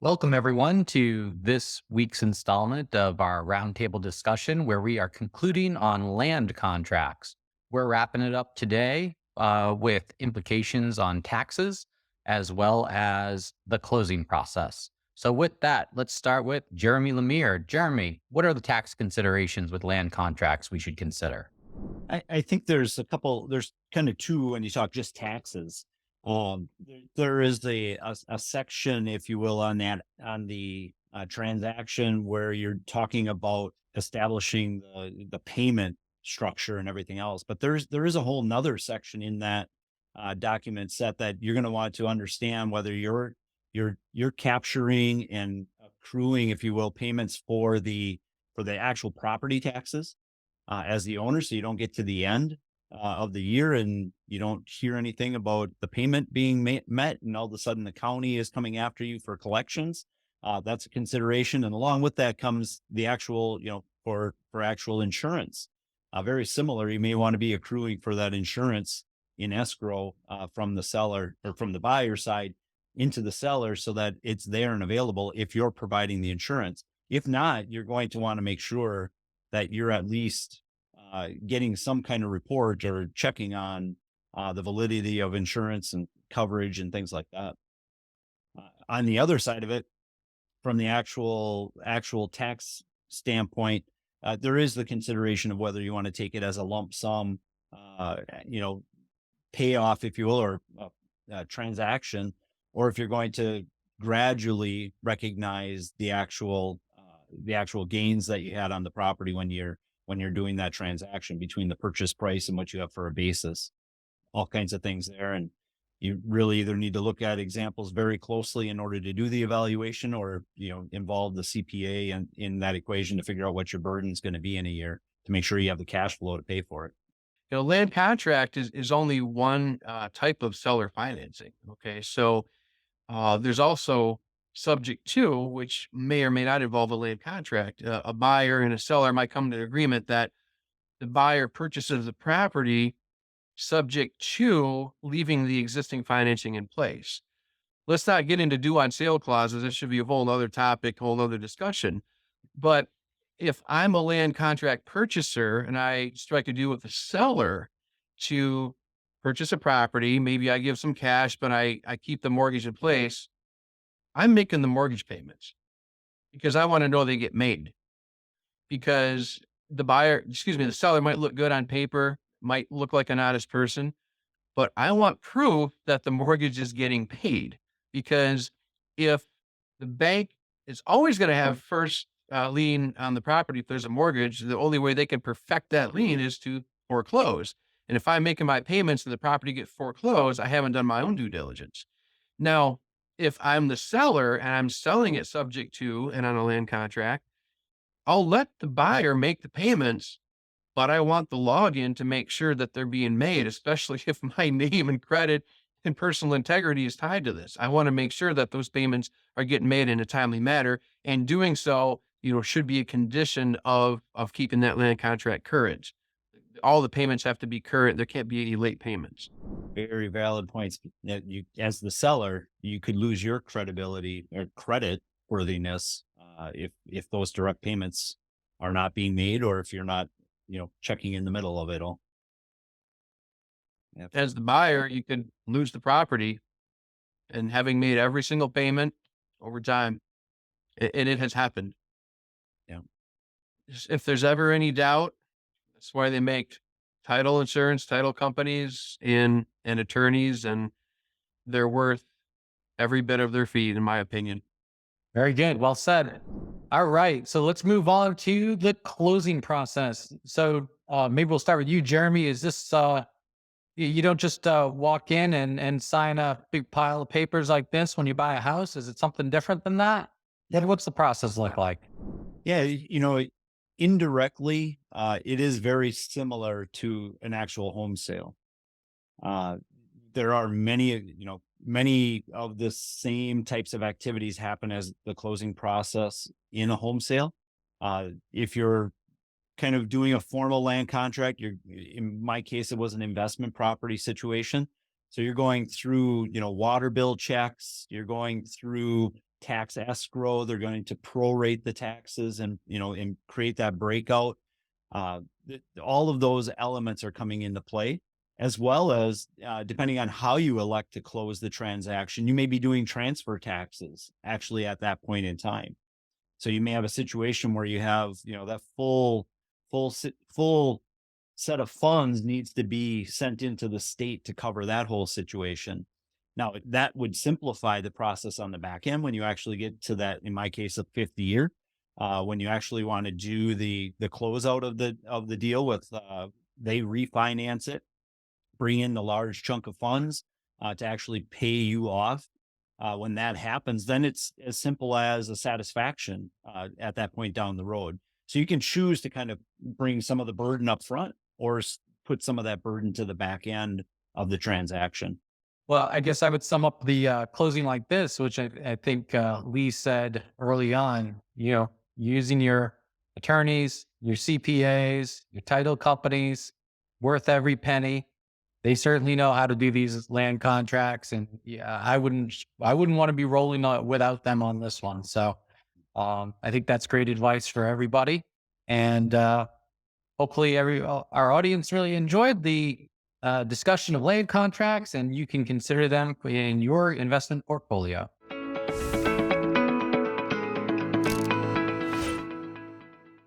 Welcome, everyone, to this week's installment of our roundtable discussion where we are concluding on land contracts. We're wrapping it up today with implications on taxes as well as the closing process. So, with that, let's start with Jeremy Lemire. Jeremy, what are the tax considerations with land contracts we should consider? I think there's kind of two when you talk just taxes. There is a section, if you will, on the transaction where you're talking about establishing the payment structure and everything else. But there is a whole nother section in that document set that you're going to want to understand whether you're capturing and accruing, if you will, payments for the actual property taxes as the owner, so you don't get to the end of the year and you don't hear anything about the payment being met, and all of a sudden the county is coming after you for collections. That's a consideration, and along with that comes the actual, for actual insurance. Very similar, you may want to be accruing for that insurance in escrow from the seller or from the buyer side into the seller so that it's there and available if you're providing the insurance. If not, you're going to want to make sure that you're at least getting some kind of report or checking on the validity of insurance and coverage and things like that. On the other side of it, from the actual tax standpoint, there is the consideration of whether you want to take it as a lump sum, you know, payoff, if you will, or transaction, or if you're going to gradually recognize the actual gains that you had on the property when you're doing that transaction between the purchase price and what you have for a basis. All kinds of things there, and you really either need to look at examples very closely in order to do the evaluation, or involve the CPA in that equation to figure out what your burden is going to be in a year to make sure you have the cash flow to pay for it. Land contract is only one type of seller financing. Okay. So there's also subject to, which may or may not involve a land contract. A buyer and a seller might come to an agreement that the buyer purchases the property subject to leaving the existing financing in place. Let's not get into due on sale clauses. This should be a whole other topic, whole other discussion. But if I'm a land contract purchaser and I strike a deal with the seller to purchase a property, maybe I give some cash, but I keep the mortgage in place. I'm making the mortgage payments because I want to know they get made, because the seller might look good on paper, might look like an honest person, but I want proof that the mortgage is getting paid. Because if the bank is always going to have first lien on the property, if there's a mortgage, the only way they can perfect that lien is to foreclose. And if I'm making my payments and the property gets foreclosed, I haven't done my own due diligence. Now, if I'm the seller and I'm selling it subject to and on a land contract, I'll let the buyer make the payments, but I want the login to make sure that they're being made, especially if my name and credit and personal integrity is tied to this. I want to make sure that those payments are getting made in a timely manner, and doing so, should be a condition of keeping that land contract current. All the payments have to be current. There can't be any late payments. Very valid points. That you, as the seller, you could lose your credibility or credit worthiness if those direct payments are not being made, or if you're not, checking in the middle of it all. Yep. As the buyer, you could lose the property and having made every single payment over time, and it has happened. Yeah. If there's ever any doubt, that's why they make title insurance, title companies, and attorneys, and they're worth every bit of their fee, in my opinion. Very good. Well said. All right. So let's move on to the closing process. So maybe we'll start with you, Jeremy. Is this you don't just walk in and sign a big pile of papers like this when you buy a house? Is it something different than that? Yeah. What's the process look like? Yeah, indirectly, it is very similar to an actual home sale. Uh, there are many of the same types of activities happen as the closing process in a home sale. If you're kind of doing a formal land contract, in my case, it was an investment property situation. So you're going through, water bill checks, you're going through tax escrow. They're going to prorate the taxes and, and create that breakout. All of those elements are coming into play, as well as depending on how you elect to close the transaction, you may be doing transfer taxes actually at that point in time. So you may have a situation where you have, that full set of funds needs to be sent into the state to cover that whole situation. Now that would simplify the process on the back end when you actually get to that, in my case, a fifth year, when you actually want to do the closeout of the deal with, they refinance it, bring in the large chunk of funds to actually pay you off. When that happens, then it's as simple as a satisfaction at that point down the road. So you can choose to kind of bring some of the burden up front, or put some of that burden to the back end of the transaction. Well, I guess I would sum up the closing like this, which I think Lee said early on, using your attorneys, your CPAs, your title companies, worth every penny. They certainly know how to do these land contracts. And yeah, I wouldn't want to be rolling without them on this one. So I think that's great advice for everybody. And hopefully our audience really enjoyed the discussion of land contracts, and you can consider them in your investment portfolio.